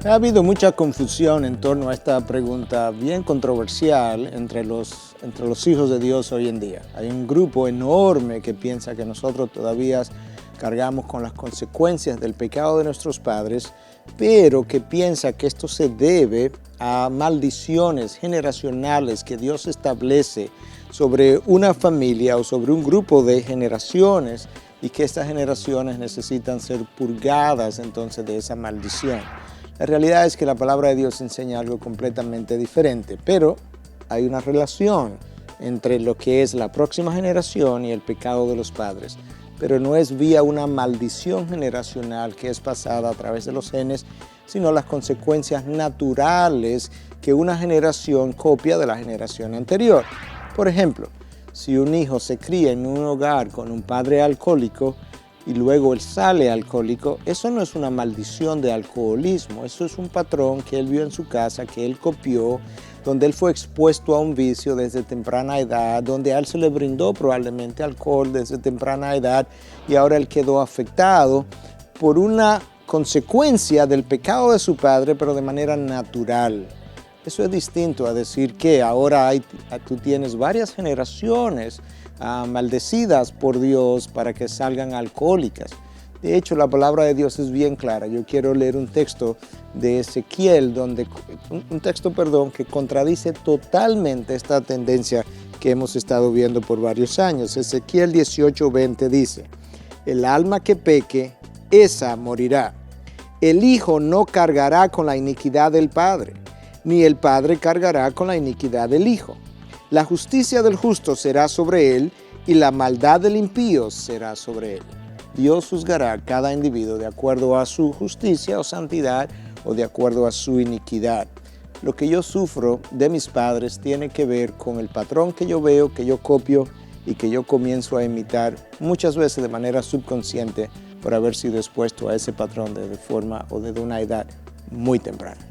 Ha habido mucha confusión en torno a esta pregunta bien controversial entre los hijos de Dios hoy en día. Hay un grupo enorme que piensa que nosotros todavía cargamos con las consecuencias del pecado de nuestros padres, pero que piensa que esto se debe a maldiciones generacionales que Dios establece sobre una familia o sobre un grupo de generaciones y que estas generaciones necesitan ser purgadas entonces de esa maldición. La realidad es que la palabra de Dios enseña algo completamente diferente, pero hay una relación entre lo que es la próxima generación y el pecado de los padres, pero no es vía una maldición generacional que es pasada a través de los genes, sino las consecuencias naturales que una generación copia de la generación anterior. Por ejemplo, si un hijo se cría en un hogar con un padre alcohólico, y luego él sale alcohólico, eso no es una maldición de alcoholismo, eso es un patrón que él vio en su casa, que él copió, donde él fue expuesto a un vicio desde temprana edad, donde a él se le brindó probablemente alcohol desde temprana edad y ahora él quedó afectado por una consecuencia del pecado de su padre, pero de manera natural. Eso es distinto a decir que ahora tú tienes varias generaciones maldecidas por Dios para que salgan alcohólicas. De hecho, la palabra de Dios es bien clara. Yo quiero leer un texto de Ezequiel, que contradice totalmente esta tendencia que hemos estado viendo por varios años. Ezequiel 18:20 dice: el alma que peque, esa morirá. El hijo no cargará con la iniquidad del padre, ni el padre cargará con la iniquidad del hijo. La justicia del justo será sobre él, y la maldad del impío será sobre él. Dios juzgará a cada individuo de acuerdo a su justicia o santidad, o de acuerdo a su iniquidad. Lo que yo sufro de mis padres tiene que ver con el patrón que yo veo, que yo copio y que yo comienzo a imitar, muchas veces de manera subconsciente, por haber sido expuesto a ese patrón desde forma o desde una edad muy temprana.